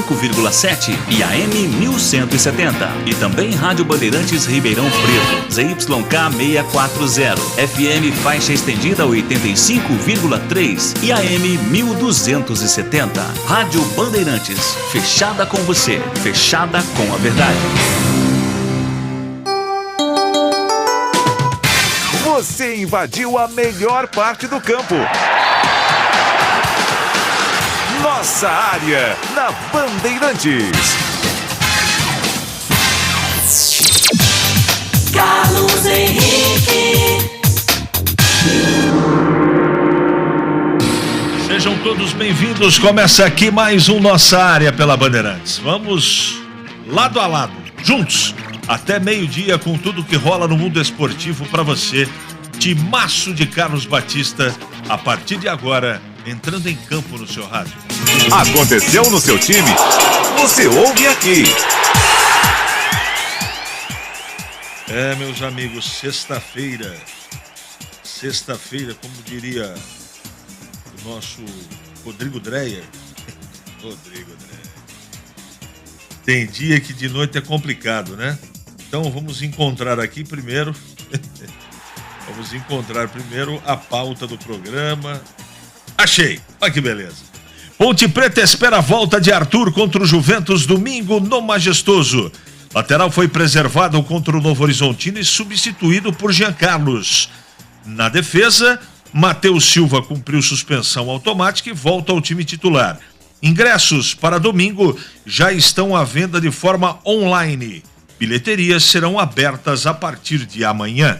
95,7 e AM 1170. E também Rádio Bandeirantes Ribeirão Preto, ZYK 640, FM faixa estendida 85,3 e AM 1270. Rádio Bandeirantes, fechada com você, fechada com a verdade. Você invadiu a melhor parte do campo. Nossa área, na Bandeirantes. Carlos Henrique. Sejam todos bem-vindos. Começa aqui mais um Nossa Área pela Bandeirantes. Vamos lado a lado, juntos, até meio-dia com tudo que rola no mundo esportivo para você. Timaço de Carlos Batista, a partir de agora, entrando em campo no seu rádio. Aconteceu no seu time? Você ouve aqui. Meus amigos, sexta-feira, como diria o nosso Rodrigo Dreyer. Tem dia que de noite é complicado, né? Então vamos encontrar aqui primeiro... Vamos encontrar primeiro a pauta do programa. Achei! Olha que beleza. Ponte Preta espera a volta de Arthur contra o Juventus domingo no Majestoso. Lateral foi preservado contra o Novo Horizontino e substituído por Jean Carlos. Na defesa, Matheus Silva cumpriu suspensão automática e volta ao time titular. Ingressos para domingo já estão à venda de forma online. Bilheterias serão abertas a partir de amanhã.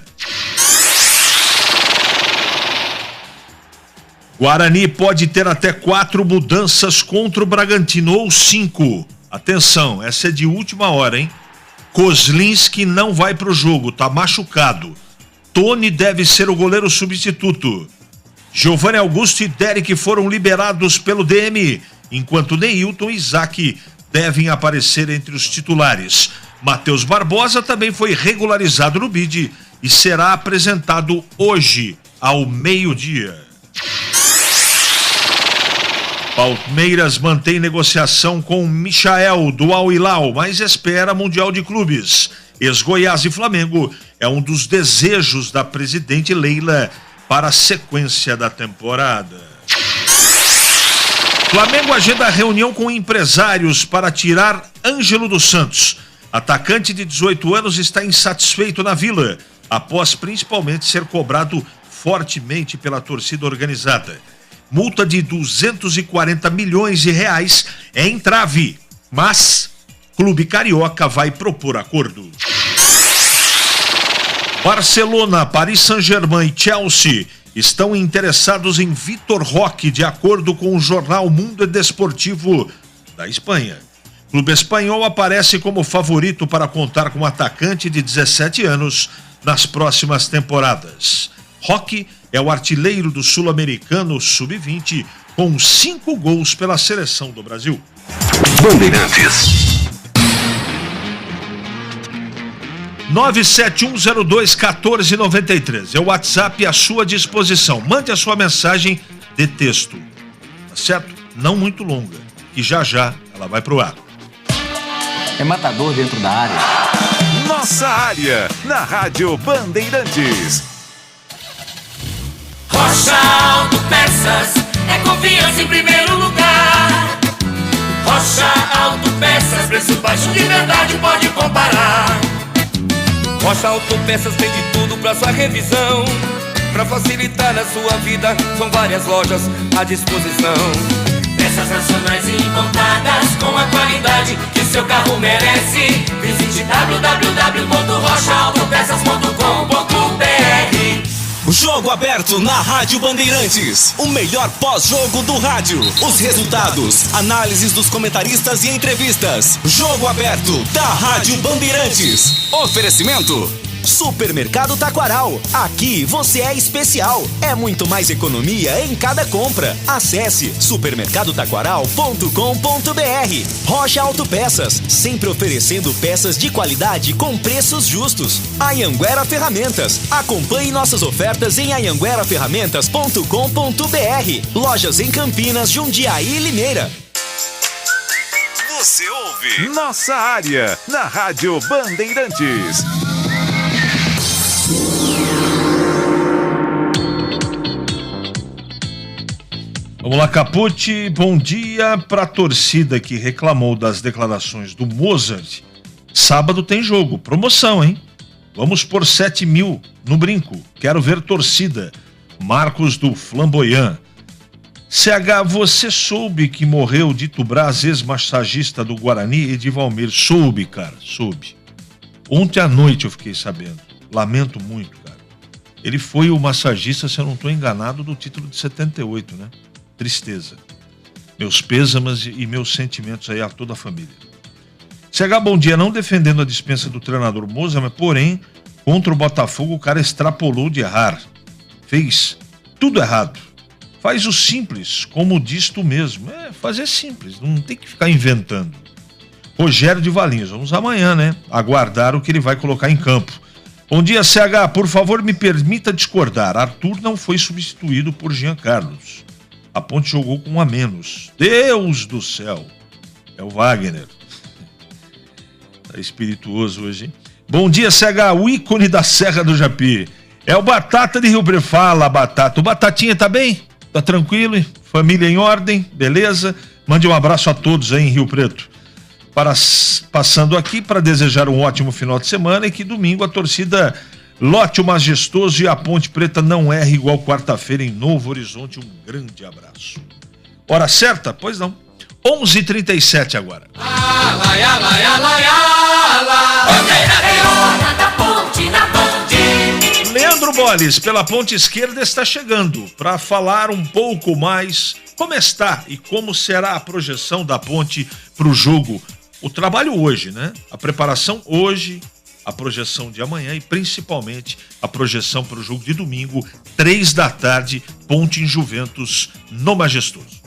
Guarani pode ter até 4 mudanças contra o Bragantino, ou 5. Atenção, essa é de última hora, hein? Kozlinski não vai pro jogo, tá machucado. Tony deve ser o goleiro substituto. Giovanni Augusto e Derek foram liberados pelo DM, enquanto Neilton e Isaac devem aparecer entre os titulares. Matheus Barbosa também foi regularizado no BID e será apresentado hoje, ao meio-dia. Palmeiras mantém negociação com Michael do Al Hilal, mas espera Mundial de Clubes. Ex-Goiás e Flamengo é um dos desejos da presidente Leila para a sequência da temporada. Flamengo agenda reunião com empresários para tirar Ângelo dos Santos. Atacante de 18 anos está insatisfeito na Vila, após principalmente ser cobrado fortemente pela torcida organizada. Multa de 240 milhões de reais é entrave, mas Clube Carioca vai propor acordo. Barcelona, Paris Saint-Germain e Chelsea estão interessados em Vitor Roque, de acordo com o jornal Mundo Desportivo da Espanha. O clube espanhol aparece como favorito para contar com um atacante de 17 anos nas próximas temporadas. Roque é o artilheiro do Sul-Americano Sub-20, com 5 gols pela seleção do Brasil. Bandeirantes. 971021493 é o WhatsApp à sua disposição. Mande a sua mensagem de texto, tá certo? Não muito longa, que já ela vai pro ar. É matador dentro da área. Nossa área, na Rádio Bandeirantes. Rocha Autopeças é confiança em primeiro lugar. Rocha Autopeças, preço baixo de verdade, pode comparar. Rocha Autopeças tem de tudo pra sua revisão. Pra facilitar a sua vida, são várias lojas à disposição. Peças nacionais e importadas com a qualidade que seu carro merece. Visite www.rochaautopeças.com.br. Jogo aberto na Rádio Bandeirantes. O melhor pós-jogo do rádio. Os resultados, análises dos comentaristas e entrevistas. Jogo aberto da Rádio Bandeirantes. Oferecimento: Supermercado Taquaral. Aqui você é especial. É muito mais economia em cada compra. Acesse supermercadotaquaral.com.br. Rocha Autopeças, sempre oferecendo peças de qualidade com preços justos. Anhanguera Ferramentas. Acompanhe nossas ofertas em anhangueraferramentas.com.br. Lojas em Campinas, Jundiaí e Limeira. Você ouve Nossa Área, na Rádio Bandeirantes. Vamos lá, Capucci, bom dia para a torcida que reclamou das declarações do Mozart. Sábado tem jogo, promoção, hein? Vamos por 7 mil no brinco, quero ver torcida. Marcos do Flamboyant. CH, você soube que morreu Dito Braz, ex-massagista do Guarani, Edivalmir? Soube, cara, soube. Ontem à noite eu fiquei sabendo, lamento muito, cara. Ele foi o massagista, se eu não estou enganado, do título de 78, né? Tristeza. Meus pêsames e meus sentimentos aí a toda a família. CH, bom dia. Não defendendo a dispensa do treinador Moza, mas porém, contra o Botafogo o cara extrapolou de errar. Fez tudo errado. Faz o simples, como diz tu mesmo. É, fazer simples, não tem que ficar inventando. Rogério de Valinhos, vamos amanhã, né? Aguardar o que ele vai colocar em campo. Bom dia, CH. Por favor, me permita discordar. Arthur não foi substituído por Jean Carlos. A Ponte jogou com um a menos. Deus do céu. É o Wagner. Tá espirituoso hoje, hein? Bom dia, CH, o ícone da Serra do Japi. É o Batata de Rio Preto. Fala, Batata. O Batatinha tá bem? Tá tranquilo? Hein? Família em ordem? Beleza? Mande um abraço a todos aí em Rio Preto. Passando aqui para desejar um ótimo final de semana e que domingo a torcida lote o majestoso e a Ponte Preta não erre igual quarta-feira em Novo Horizonte. Um grande abraço. Hora certa? Pois não. 11h37 agora. Leandro Boles, pela ponte esquerda, está chegando para falar um pouco mais como está e como será a projeção da Ponte para o jogo. O trabalho hoje, né? A preparação hoje, a projeção de amanhã e principalmente a projeção para o jogo de domingo, 3 da tarde, Ponte em Juventus, no Majestoso.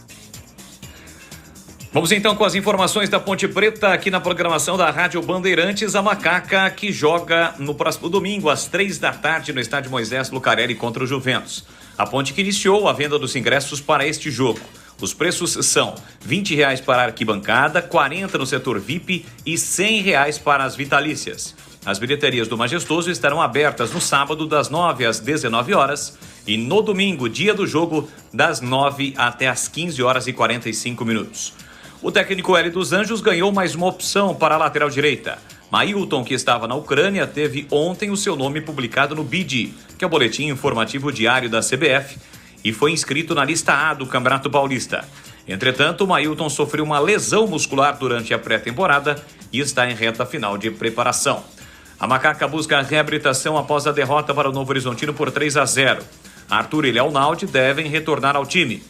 Vamos então com as informações da Ponte Preta aqui na programação da Rádio Bandeirantes. A Macaca que joga no próximo domingo às 3 da tarde no estádio Moisés Lucarelli contra o Juventus. A Ponte que iniciou a venda dos ingressos para este jogo. Os preços são R$20 para a arquibancada, R$40 no setor VIP e R$100 para as vitalícias. As bilheterias do Majestoso estarão abertas no sábado das 9 às 19 horas e no domingo, dia do jogo, das 9 até às 15 horas e 45 minutos. O técnico Hélio dos Anjos ganhou mais uma opção para a lateral direita. Mailton, que estava na Ucrânia, teve ontem o seu nome publicado no BID, que é o Boletim Informativo Diário da CBF, e foi inscrito na lista A do Campeonato Paulista. Entretanto, Mailton sofreu uma lesão muscular durante a pré-temporada e está em reta final de preparação. A Macaca busca a reabilitação após a derrota para o Novo Horizontino por 3-0. Arthur e Léo Naldi devem retornar ao time.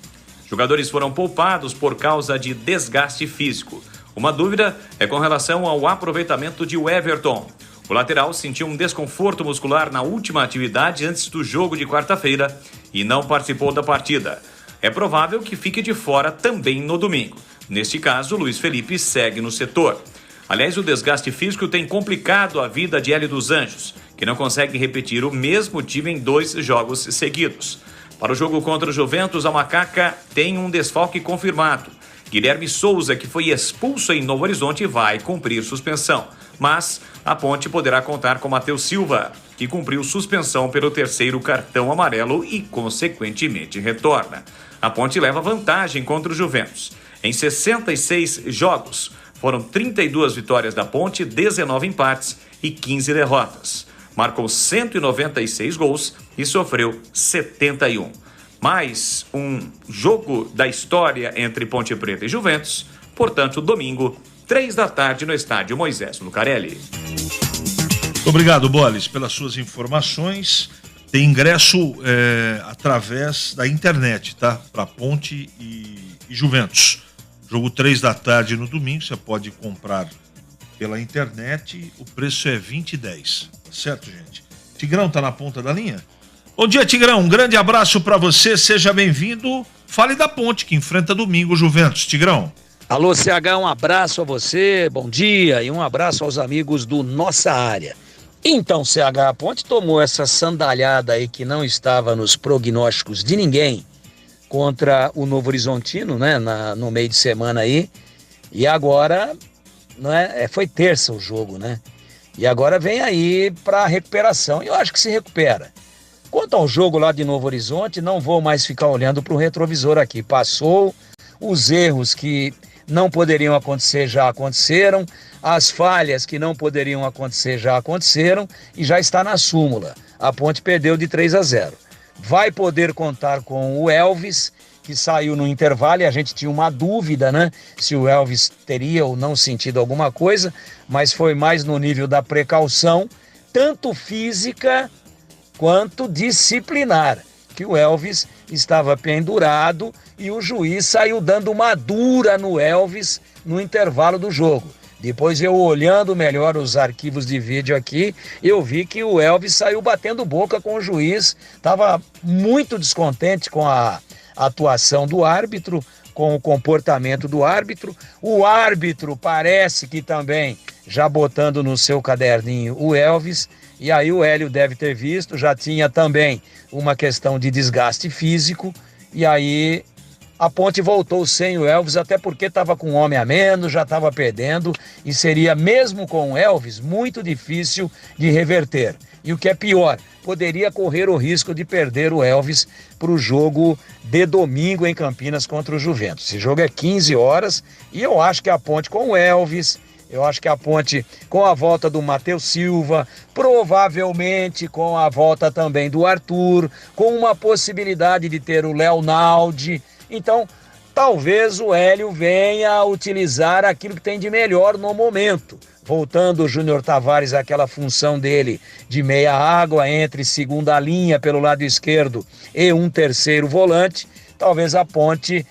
Jogadores foram poupados por causa de desgaste físico. Uma dúvida é com relação ao aproveitamento de Everton. O lateral sentiu um desconforto muscular na última atividade antes do jogo de quarta-feira e não participou da partida. É provável que fique de fora também no domingo. Neste caso, Luiz Felipe segue no setor. Aliás, o desgaste físico tem complicado a vida de Hélio dos Anjos, que não consegue repetir o mesmo time em 2 jogos seguidos. Para o jogo contra o Juventus, a Macaca tem um desfalque confirmado. Guilherme Souza, que foi expulso em Novo Horizonte, vai cumprir suspensão. Mas a Ponte poderá contar com Matheus Silva, que cumpriu suspensão pelo 3º cartão amarelo e, consequentemente, retorna. A Ponte leva vantagem contra o Juventus. Em 66 jogos, foram 32 vitórias da Ponte, 19 empates e 15 derrotas. Marcou 196 gols e sofreu 71. Mais um jogo da história entre Ponte Preta e Juventus. Portanto, domingo, 3 da tarde no estádio Moisés Lucarelli. Muito obrigado, Boles, pelas suas informações. Tem ingresso através da internet, tá? Para Ponte e Juventus. Jogo 3 da tarde no domingo, você pode comprar pela internet, o preço é R$20,10. Certo, gente? Tigrão tá na ponta da linha? Bom dia, Tigrão. Um grande abraço para você, seja bem-vindo. Fale da Ponte, que enfrenta domingo o Juventus. Tigrão. Alô, CH, um abraço a você, bom dia, e um abraço aos amigos do Nossa Área. Então, CH, a Ponte tomou essa sandalhada aí que não estava nos prognósticos de ninguém contra o Novo Horizontino, né, no meio de semana aí, E agora, não é, foi terça o jogo, né? E agora vem aí para recuperação. E eu acho que se recupera. Quanto ao jogo lá de Novo Horizonte, não vou mais ficar olhando para o retrovisor aqui. Passou, os erros que não poderiam acontecer já aconteceram, as falhas que não poderiam acontecer já aconteceram e já está na súmula. A Ponte perdeu de 3-0. Vai poder contar com o Elvis, que saiu no intervalo, e a gente tinha uma dúvida, né? Se o Elvis teria ou não sentido alguma coisa, mas foi mais no nível da precaução, tanto física quanto disciplinar, que o Elvis estava pendurado e o juiz saiu dando uma dura no Elvis no intervalo do jogo. Depois eu olhando melhor os arquivos de vídeo aqui, eu vi que o Elvis saiu batendo boca com o juiz, estava muito descontente com a atuação do árbitro, com o comportamento do árbitro. O árbitro parece que também já botando no seu caderninho o Elvis, e aí o Hélio deve ter visto, já tinha também uma questão de desgaste físico, e aí a Ponte voltou sem o Elvis, até porque estava com um homem a menos, já estava perdendo, e seria mesmo com o Elvis muito difícil de reverter. E o que é pior, poderia correr o risco de perder o Elvis para o jogo de domingo em Campinas contra o Juventus. Esse jogo é 15 horas e eu acho que a Ponte com o Elvis, eu acho que a Ponte com a volta do Matheus Silva, provavelmente com a volta também do Arthur, com uma possibilidade de ter o Léo Naldi. Então, talvez o Hélio venha a utilizar aquilo que tem de melhor no momento. Voltando o Júnior Tavares àquela função dele de meia água entre segunda linha pelo lado esquerdo e um terceiro volante, talvez a Ponte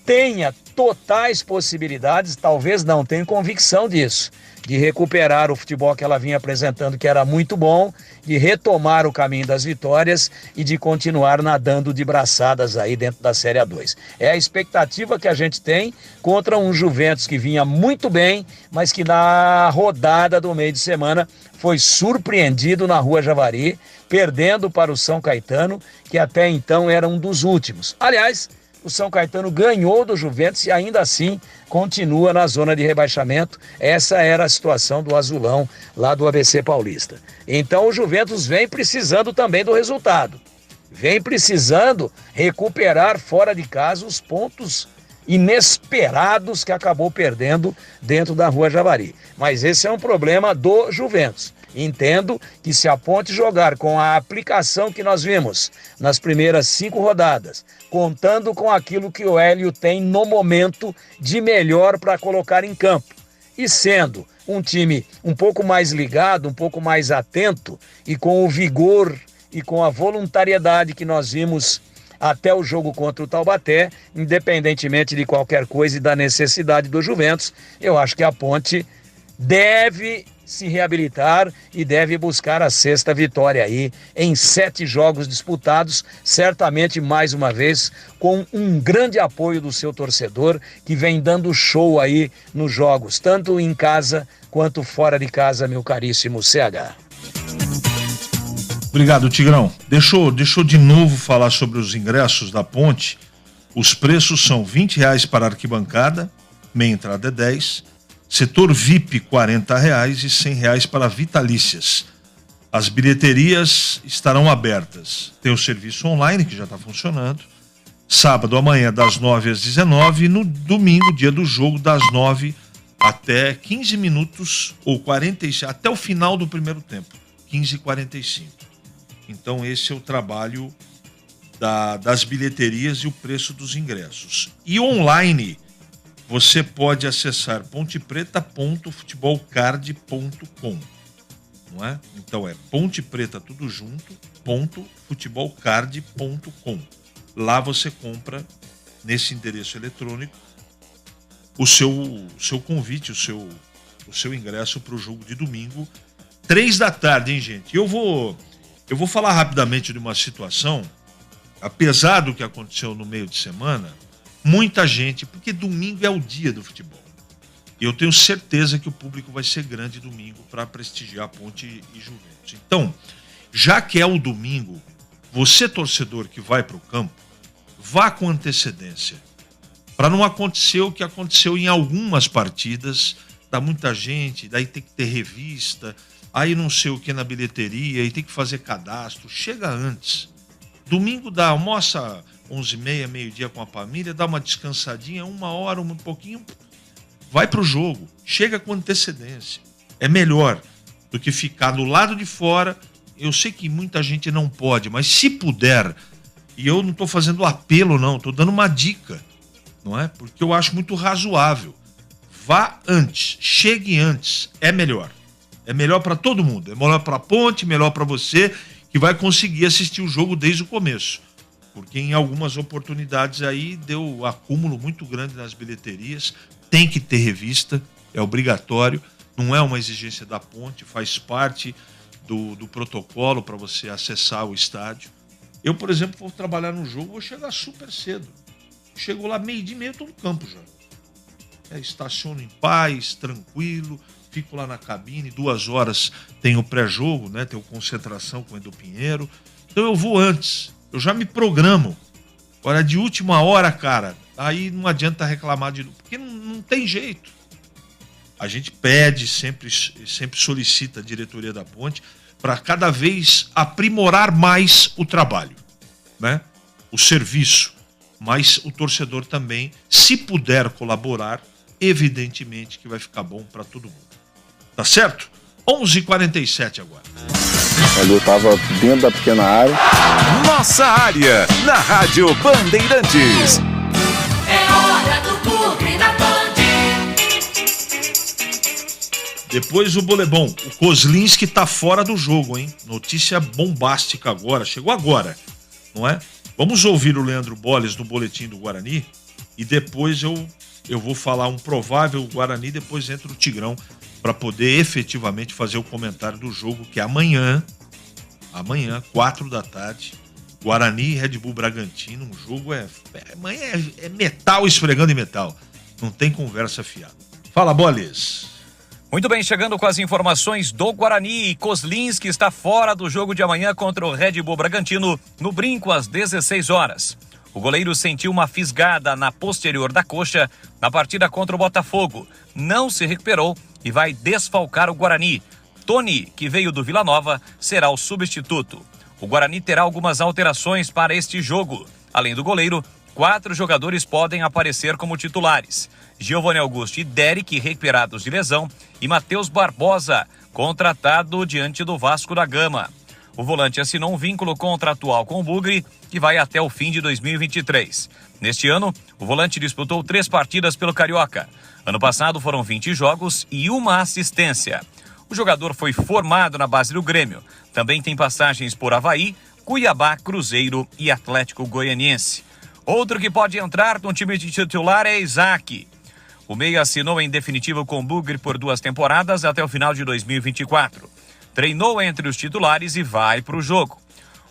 tenha totais possibilidades, talvez não, tenho convicção disso, de recuperar o futebol que ela vinha apresentando, que era muito bom, de retomar o caminho das vitórias e de continuar nadando de braçadas aí dentro da Série A2. É a expectativa que a gente tem contra um Juventus que vinha muito bem, mas que na rodada do meio de semana foi surpreendido na Rua Javari, perdendo para o São Caetano, que até então era um dos últimos. Aliás, o São Caetano ganhou do Juventus e ainda assim continua na zona de rebaixamento. Essa era a situação do azulão lá do ABC Paulista. Então o Juventus vem precisando também do resultado. Vem precisando recuperar fora de casa os pontos inesperados que acabou perdendo dentro da Rua Javari. Mas esse é um problema do Juventus. Entendo que se a Ponte jogar com a aplicação que nós vimos nas primeiras 5 rodadas, contando com aquilo que o Hélio tem no momento de melhor para colocar em campo, e sendo um time um pouco mais ligado, um pouco mais atento e com o vigor e com a voluntariedade que nós vimos até o jogo contra o Taubaté, independentemente de qualquer coisa e da necessidade do Juventus, eu acho que a Ponte deve se reabilitar e deve buscar a 6ª vitória aí em 7 jogos disputados, certamente mais uma vez com um grande apoio do seu torcedor que vem dando show aí nos jogos, tanto em casa quanto fora de casa, meu caríssimo CH. Obrigado, Tigrão. Deixa eu de novo falar sobre os ingressos da Ponte. Os preços são R$20 para arquibancada, meia entrada é 10, setor VIP R$40 e R$100 para vitalícias. As bilheterias estarão abertas. Tem o serviço online que já está funcionando. Sábado amanhã das 9 às 19 e no domingo, dia do jogo, das 9 até 15 minutos ou 45, até o final do primeiro tempo, 15h45. Então esse é o trabalho das bilheterias e o preço dos ingressos. E online você pode acessar pontepreta.futebolcard.com, não é? Então é Ponte Preta tudo junto, .futebolcard.com. Lá você compra nesse endereço eletrônico o seu convite, o seu ingresso para o jogo de domingo, 15h, hein, gente? Eu vou falar rapidamente de uma situação, apesar do que aconteceu no meio de semana, muita gente, porque domingo é o dia do futebol. E eu tenho certeza que o público vai ser grande domingo para prestigiar a Ponte e Juventus. Então, já que é o domingo, você torcedor que vai para o campo, vá com antecedência. Para não acontecer o que aconteceu em algumas partidas, dá muita gente, daí tem que ter revista, aí não sei o que na bilheteria, aí tem que fazer cadastro. Chega antes. Domingo almoça 11h30, meio-dia com a família, dá uma descansadinha, 1 hora, um pouquinho, vai pro jogo. Chega com antecedência. É melhor do que ficar do lado de fora. Eu sei que muita gente não pode, mas se puder, e eu não estou fazendo apelo não, estou dando uma dica, não é? Porque eu acho muito razoável. Vá antes, chegue antes, é melhor. É melhor para todo mundo, é melhor para a Ponte, melhor para você, que vai conseguir assistir o jogo desde o começo. Porque em algumas oportunidades aí deu um acúmulo muito grande nas bilheterias, tem que ter revista, é obrigatório, não é uma exigência da Ponte, faz parte do protocolo para você acessar o estádio. Eu, por exemplo, vou trabalhar no jogo, vou chegar super cedo. Chego lá 12h30, estou no campo já. Estaciono em paz, tranquilo, fico lá na cabine, 2 horas tem o pré-jogo, né? Tem o concentração com o Edu Pinheiro. Então eu vou antes, eu já me programo. Agora, de última hora, cara, aí não adianta reclamar porque não tem jeito. A gente pede, sempre solicita a diretoria da Ponte para cada vez aprimorar mais o trabalho, né? O serviço, mas o torcedor também, se puder colaborar, evidentemente que vai ficar bom para todo mundo. Tá certo? 11h47 agora. Ali eu tava dentro da pequena área. Nossa área, na Rádio Bandeirantes. É hora do Bugre na Band. Depois o Bolebon, o Kozlinski tá fora do jogo, hein? Notícia bombástica agora, chegou agora, não é? Vamos ouvir o Leandro Bolles no boletim do Guarani e depois eu vou falar um provável Guarani, depois entra o Tigrão para poder efetivamente fazer o comentário do jogo, que é amanhã, 4 da tarde, Guarani e Red Bull Bragantino. Um jogo amanhã é metal esfregando em metal, não tem conversa fiada. Fala, Bolles. Muito bem, chegando com as informações do Guarani. Kozlinski está fora do jogo de amanhã contra o Red Bull Bragantino, no Brinco, às 16 horas. O goleiro sentiu uma fisgada na posterior da coxa na partida contra o Botafogo. Não se recuperou e vai desfalcar o Guarani. Tony, que veio do Vila Nova, será o substituto. O Guarani terá algumas alterações para este jogo. Além do goleiro, 4 jogadores podem aparecer como titulares. Giovanni Augusto e Derek, recuperados de lesão, e Matheus Barbosa, contratado diante do Vasco da Gama. O volante assinou um vínculo contratual com o Bugre, que vai até o fim de 2023. Neste ano, o volante disputou 3 partidas pelo Carioca. Ano passado foram 20 jogos e 1 assistência. O jogador foi formado na base do Grêmio. Também tem passagens por Avaí, Cuiabá, Cruzeiro e Atlético Goianiense. Outro que pode entrar no time de titular é Isaac. O meia assinou em definitivo com o Bugre por 2 temporadas até o final de 2024. Treinou entre os titulares e vai para o jogo.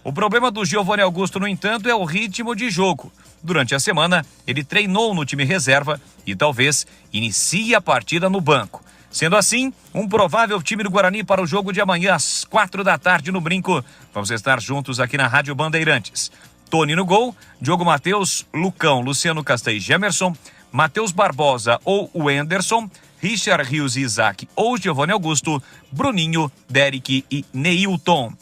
O problema do Giovanni Augusto, no entanto, é o ritmo de jogo. Durante a semana, ele treinou no time reserva e talvez inicie a partida no banco. Sendo assim, um provável time do Guarani para o jogo de amanhã às 4 da tarde no Brinco. Vamos estar juntos aqui na Rádio Bandeirantes. Tony no gol, Diogo Matheus, Lucão, Luciano Castells, Gemerson, Matheus Barbosa ou o Anderson, Richard Rios e Isaac ou Giovanni Augusto, Bruninho, Derek e Neilton.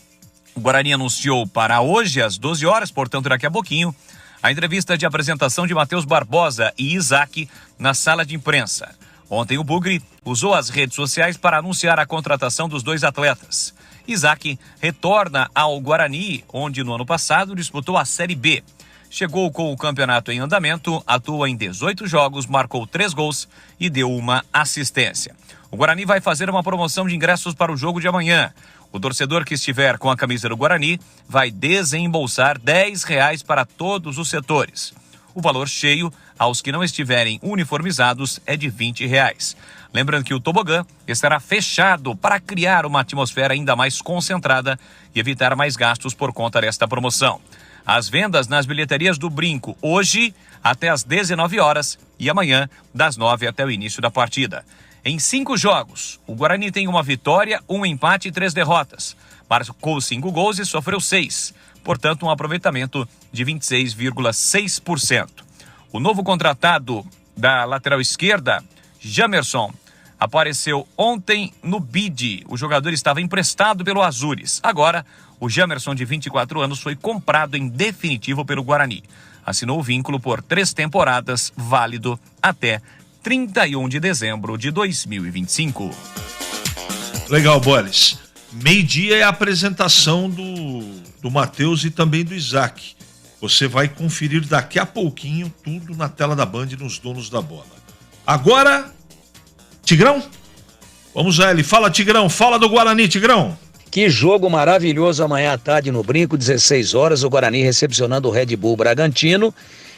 O Guarani anunciou para hoje às 12 horas, portanto daqui a pouquinho, a entrevista de apresentação de Matheus Barbosa e Isaac na sala de imprensa. Ontem o Bugre usou as redes sociais para anunciar a contratação dos 2 atletas. Isaac retorna ao Guarani, onde no ano passado disputou a Série B. Chegou com o campeonato em andamento, atua em 18 jogos, marcou 3 gols e deu 1 assistência. O Guarani vai fazer uma promoção de ingressos para o jogo de amanhã. O torcedor que estiver com a camisa do Guarani vai desembolsar R$10 para todos os setores. O valor cheio aos que não estiverem uniformizados é de R$20. Lembrando que o tobogã estará fechado para criar uma atmosfera ainda mais concentrada e evitar mais gastos por conta desta promoção. As vendas nas bilheterias do Brinco hoje até às 19 horas e amanhã das 9 até o início da partida. Em 5 jogos, o Guarani tem 1 vitória, 1 empate e 3 derrotas. Marcou 5 gols e sofreu 6, portanto um aproveitamento de 26,6%. O novo contratado da lateral esquerda, Jamerson, apareceu ontem no bid. O jogador estava emprestado pelo Azures. Agora, o Jamerson, de 24 anos, foi comprado em definitivo pelo Guarani. Assinou o vínculo por 3 temporadas, válido até 31 de dezembro de 2025. Legal, Boris. Meio-dia é a apresentação do Matheus e também do Isaac. Você vai conferir daqui a pouquinho tudo na tela da Band nos Donos da Bola. Agora, Tigrão? Vamos a ele. Fala, Tigrão. Fala do Guarani, Tigrão. Que jogo maravilhoso amanhã à tarde no Brinco, 16 horas, o Guarani recepcionando o Red Bull Bragantino.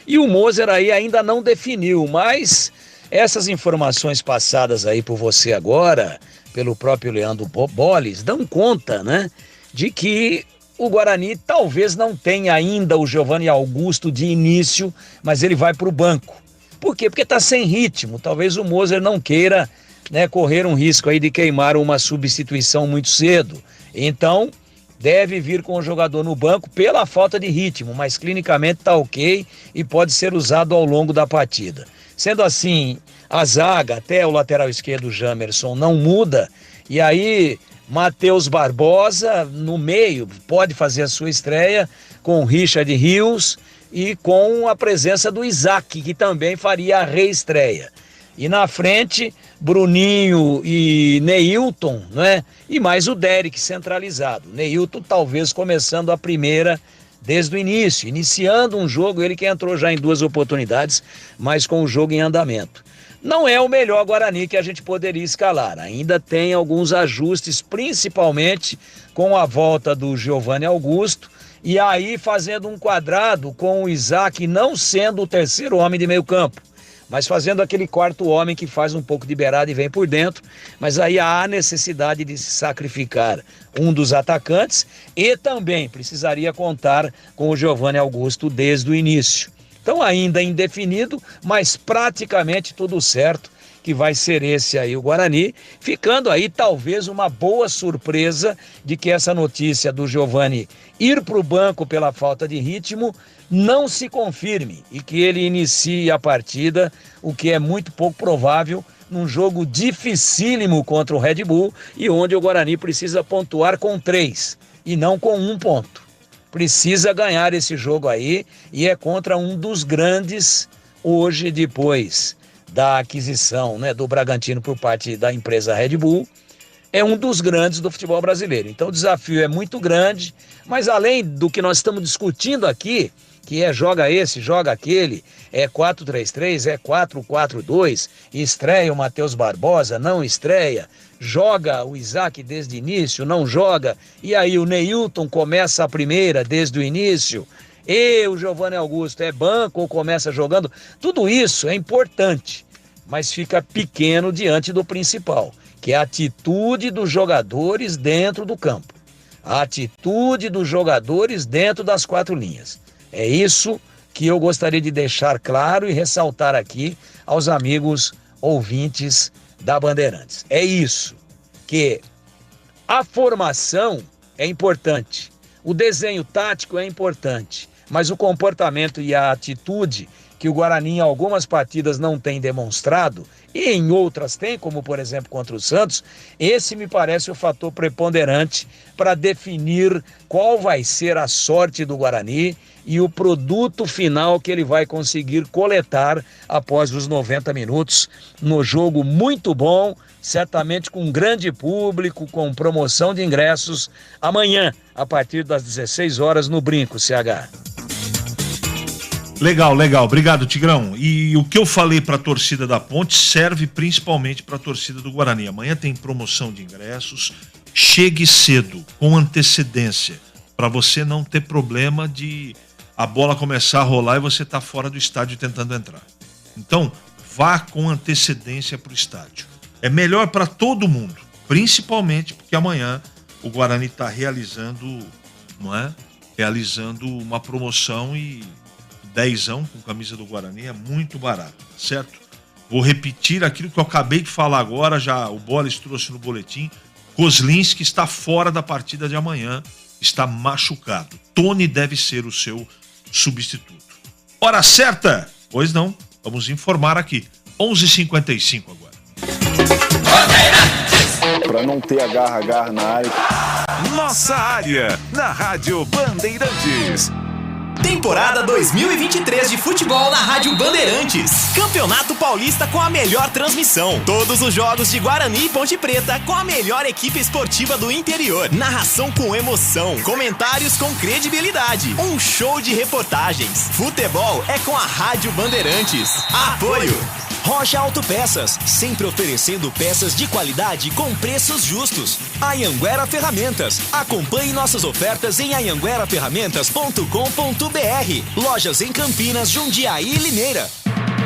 E o Moser aí ainda não definiu, mas essas informações passadas aí por você agora, pelo próprio Leandro Boles, dão conta, né, de que o Guarani talvez não tenha ainda o Giovanni Augusto de início, mas ele vai para o banco. Por quê? Porque está sem ritmo. Talvez o Moser não queira, né, correr um risco aí de queimar uma substituição muito cedo. Então, deve vir com o jogador no banco pela falta de ritmo, mas clinicamente está ok e pode ser usado ao longo da partida. Sendo assim, a zaga, até o lateral esquerdo, Jamerson, não muda, e aí Matheus Barbosa no meio pode fazer a sua estreia com Richard Rios e com a presença do Isaac, que também faria a reestreia. E na frente, Bruninho e Neilton, né? E mais o Derek centralizado. Neilton talvez começando a primeira desde o início, iniciando um jogo, ele que entrou já em 2 oportunidades, mas com o jogo em andamento. Não é o melhor Guarani que a gente poderia escalar, ainda tem alguns ajustes, principalmente com a volta do Giovanni Augusto, e aí fazendo um quadrado com o Isaac não sendo o terceiro homem de meio campo, mas fazendo aquele quarto homem que faz um pouco de beirada e vem por dentro, mas aí há necessidade de se sacrificar um dos atacantes e também precisaria contar com o Giovanni Augusto desde o início. Então ainda indefinido, mas praticamente tudo certo que vai ser esse aí o Guarani, ficando aí talvez uma boa surpresa de que essa notícia do Giovanni ir para o banco pela falta de ritmo não se confirme e que ele inicie a partida, o que é muito pouco provável num jogo dificílimo contra o Red Bull e onde o Guarani precisa pontuar com 3 e não com 1 ponto. Precisa ganhar esse jogo aí e é contra um dos grandes hoje, depois da aquisição, né, do Bragantino por parte da empresa Red Bull, é um dos grandes do futebol brasileiro. Então o desafio é muito grande, mas além do que nós estamos discutindo aqui, que é joga esse, joga aquele, é 4-3-3, é 4-4-2, estreia o Matheus Barbosa, não estreia, joga o Isaac desde o início, não joga, e aí o Neilton começa a primeira desde o início, e o Giovanni Augusto é banco ou começa jogando, tudo isso é importante, mas fica pequeno diante do principal, que é a atitude dos jogadores dentro do campo, a atitude dos jogadores dentro das 4 linhas. É isso que eu gostaria de deixar claro e ressaltar aqui aos amigos ouvintes da Bandeirantes. É isso, que a formação é importante, o desenho tático é importante, mas o comportamento e a atitude que o Guarani em algumas partidas não tem demonstrado e em outras tem, como por exemplo contra o Santos, esse me parece o fator preponderante para definir qual vai ser a sorte do Guarani e o produto final que ele vai conseguir coletar após os 90 minutos no jogo muito bom, certamente com um grande público, com promoção de ingressos amanhã, a partir das 16 horas no Brinco, CH. Legal, legal. Obrigado, Tigrão. E o que eu falei para a torcida da Ponte serve principalmente para a torcida do Guarani. Amanhã tem promoção de ingressos. Chegue cedo, com antecedência, para você não ter problema de a bola começar a rolar e você tá fora do estádio tentando entrar. Então, vá com antecedência para o estádio. É melhor para todo mundo, principalmente porque amanhã o Guarani está realizando, não é? Realizando uma promoção e 10ão com camisa do Guarani é muito barato, certo? Vou repetir aquilo que eu acabei de falar agora, já o Boles trouxe no boletim. Kozlinski está fora da partida de amanhã, está machucado. Tony deve ser o seu substituto. Hora certa, Pois não, vamos informar aqui. 11h55 agora. Para não ter agarra na área. Nossa área, na Rádio Bandeirantes. Temporada 2023 de futebol na Rádio Bandeirantes. Campeonato Paulista com a melhor transmissão. Todos os jogos de Guarani e Ponte Preta com a melhor equipe esportiva do interior. Narração com emoção. Comentários com credibilidade. Um show de reportagens. Futebol é com a Rádio Bandeirantes. Apoio Rocha Autopeças, sempre oferecendo peças de qualidade com preços justos. Anhanguera Ferramentas, acompanhe nossas ofertas em anhangueraferramentas.com.br. Lojas em Campinas, Jundiaí e Limeira.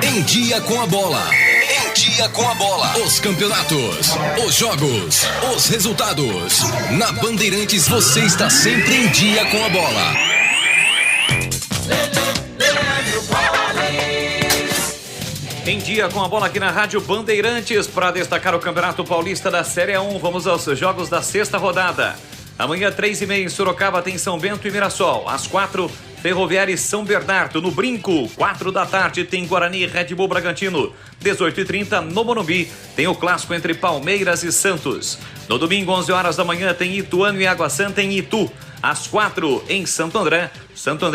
Em Dia com a Bola. Em Dia com a Bola. Os campeonatos, os jogos, os resultados. Na Bandeirantes você está sempre em dia com a bola. Em Dia com a Bola aqui na Rádio Bandeirantes, para destacar o Campeonato Paulista da Série 1, vamos aos jogos da sexta rodada. Amanhã, 3h30 em Sorocaba, tem São Bento e Mirassol. Às 4h, Ferroviária e São Bernardo. No Brinco, 4 da tarde, tem Guarani e Red Bull Bragantino. 18h30, no Morumbi, tem o clássico entre Palmeiras e Santos. No domingo, 11 horas da manhã, tem Ituano e Água Santa em Itu. Às 4h, em Santo André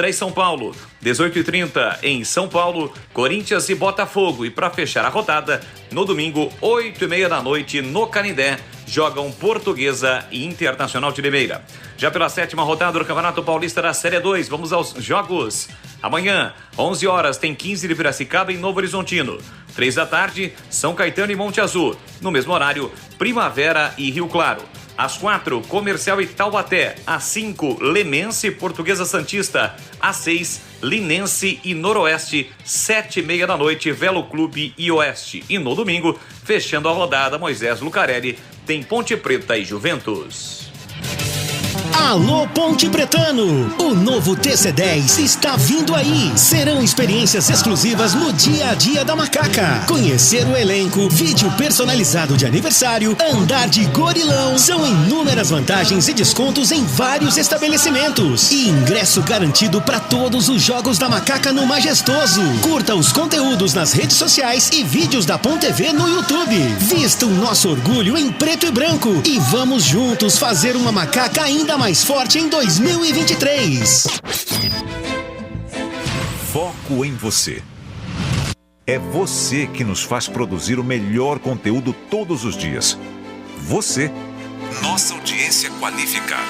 e São Paulo. 18h30 em São Paulo, Corinthians e Botafogo. E para fechar a rodada, no domingo, 8h30 da noite, no Canindé, jogam Portuguesa e Internacional de Limeira. Já pela 7ª rodada do Campeonato Paulista da Série 2, vamos aos jogos. Amanhã, 11 horas, tem 15 de Piracicaba e Novo Horizontino. 3 da tarde, São Caetano e Monte Azul. No mesmo horário, Primavera e Rio Claro. Às 4, Comercial e Taubaté. Às 5, Lemense e Portuguesa Santista. Às 6, Linense e Noroeste. 7h30 da noite, Velo Clube e Oeste. E no domingo, fechando a rodada, Moisés Lucarelli, tem Ponte Preta e Juventus. Alô Ponte Pretano, o novo TC10 está vindo aí. Serão experiências exclusivas no dia a dia da Macaca. Conhecer o elenco, vídeo personalizado de aniversário, andar de gorilão. São inúmeras vantagens e descontos em vários estabelecimentos. E ingresso garantido para todos os jogos da Macaca no Majestoso. Curta os conteúdos nas redes sociais e vídeos da Pon TV no YouTube. Vista o nosso orgulho em preto e branco e vamos juntos fazer uma Macaca ainda mais forte em 2023. Foco em você. É você que nos faz produzir o melhor conteúdo todos os dias. Você, nossa audiência qualificada.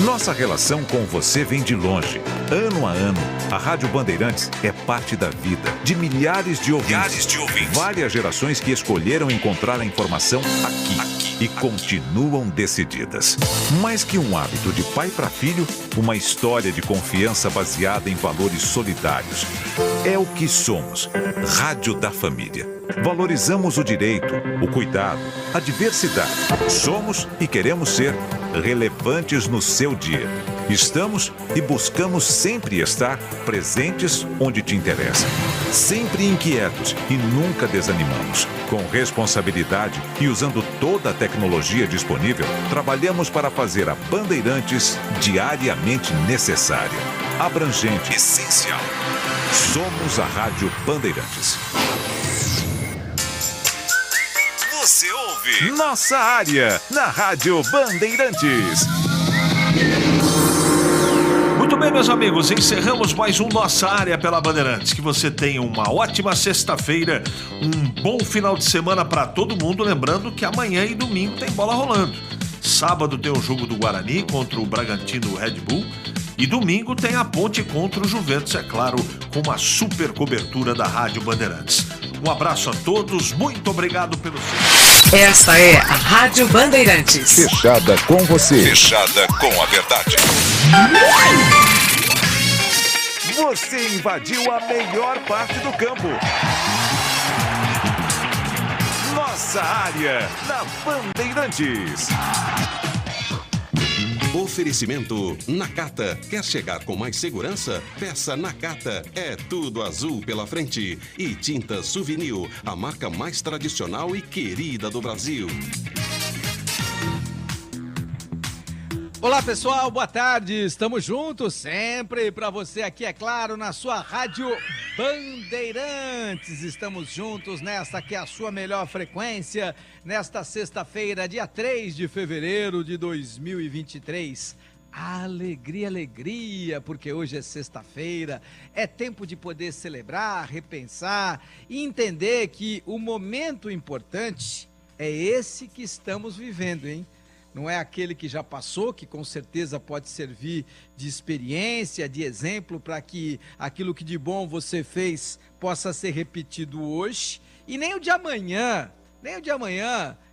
Nossa relação com você vem de longe. Ano a ano, a Rádio Bandeirantes é parte da vida de milhares de ouvintes. Várias gerações que escolheram encontrar a informação aqui. E continuam decididas. Mais que um hábito de pai para filho, uma história de confiança baseada em valores solidários. É o que somos. Rádio da Família. Valorizamos o direito, o cuidado, a diversidade. Somos e queremos ser relevantes no seu dia. Estamos e buscamos sempre estar presentes onde te interessa. Sempre inquietos e nunca desanimamos. Com responsabilidade e usando toda a tecnologia disponível, trabalhamos para fazer a Bandeirantes diariamente necessária, abrangente, essencial. Somos a Rádio Bandeirantes. Você ouve Nossa Área, na Rádio Bandeirantes. Muito bem, meus amigos, encerramos mais um Nossa Área pela Bandeirantes. Que você tenha uma ótima sexta-feira, um bom final de semana para todo mundo. Lembrando que amanhã e domingo tem bola rolando. Sábado tem o jogo do Guarani contra o Bragantino Red Bull. E domingo tem a Ponte contra o Juventus, é claro, com uma super cobertura da Rádio Bandeirantes. Um abraço a todos, muito obrigado pelo seu... Esta é a Rádio Bandeirantes. Fechada com você. Fechada com a verdade. Você invadiu a melhor parte do campo. Nossa Área, na Bandeirantes. Oferecimento Nakata. Quer chegar com mais segurança? Peça Nakata. É tudo azul pela frente. E Tinta Souvenir, a marca mais tradicional e querida do Brasil. Olá pessoal, boa tarde, estamos juntos sempre para você aqui, é claro, na sua Rádio Bandeirantes. Estamos juntos nesta que é a sua melhor frequência, nesta sexta-feira, dia 3 de fevereiro de 2023. Alegria, alegria, porque hoje é sexta-feira, é tempo de poder celebrar, repensar e entender que o momento importante é esse que estamos vivendo, hein? Não é aquele que já passou, que com certeza pode servir de experiência, de exemplo para que aquilo que de bom você fez possa ser repetido hoje, e nem o de amanhã,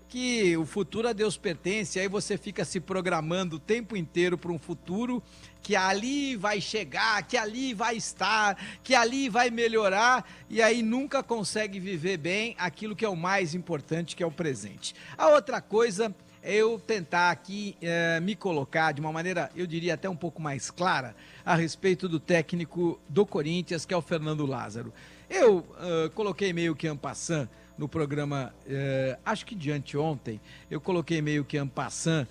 que o futuro a Deus pertence, aí você fica se programando o tempo inteiro para um futuro que ali vai chegar, que ali vai estar, que ali vai melhorar, e aí nunca consegue viver bem aquilo que é o mais importante, que é o presente. A outra coisa é eu tentar aqui me colocar de uma maneira, eu diria até um pouco mais clara, a respeito do técnico do Corinthians, que é o Fernando Lázaro. Eu coloquei meio que en passant no programa, acho que de anteontem, eu coloquei meio que en passant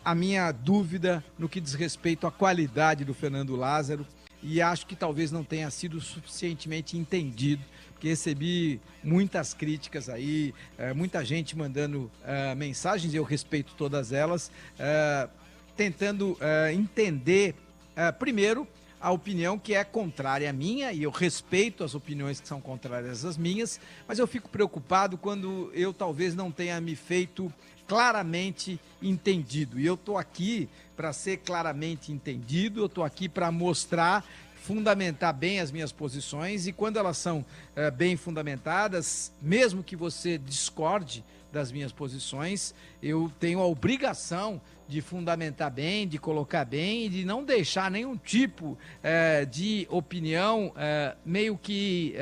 a minha dúvida no que diz respeito à qualidade do Fernando Lázaro, e acho que talvez não tenha sido suficientemente entendido, porque recebi muitas críticas aí, muita gente mandando mensagens, e eu respeito todas elas, tentando entender, primeiro, a opinião que é contrária à minha, e eu respeito as opiniões que são contrárias às minhas, mas eu fico preocupado quando eu talvez não tenha me feito claramente entendido. E eu estou aqui para ser claramente entendido, eu estou aqui para mostrar, fundamentar bem as minhas posições, e quando elas são bem fundamentadas, mesmo que você discorde das minhas posições, eu tenho a obrigação de fundamentar bem, de colocar bem e de não deixar nenhum tipo de opinião meio que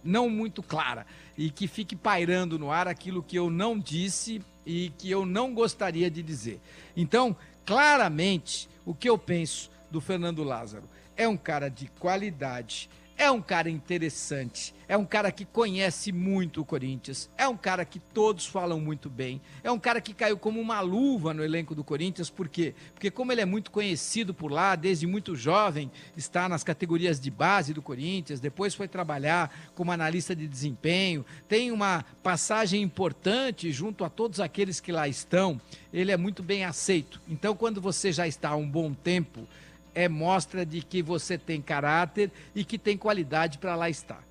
não muito clara e que fique pairando no ar aquilo que eu não disse e que eu não gostaria de dizer. Então, claramente, o que eu penso do Fernando Lázaro é um cara de qualidade, é um cara interessante, é um cara que conhece muito o Corinthians, é um cara que todos falam muito bem, é um cara que caiu como uma luva no elenco do Corinthians. Por quê? Porque como ele é muito conhecido por lá, desde muito jovem, está nas categorias de base do Corinthians, depois foi trabalhar como analista de desempenho, tem uma passagem importante junto a todos aqueles que lá estão, ele é muito bem aceito. Então, quando você já está há um bom tempo, é mostra de que você tem caráter e que tem qualidade para lá estar.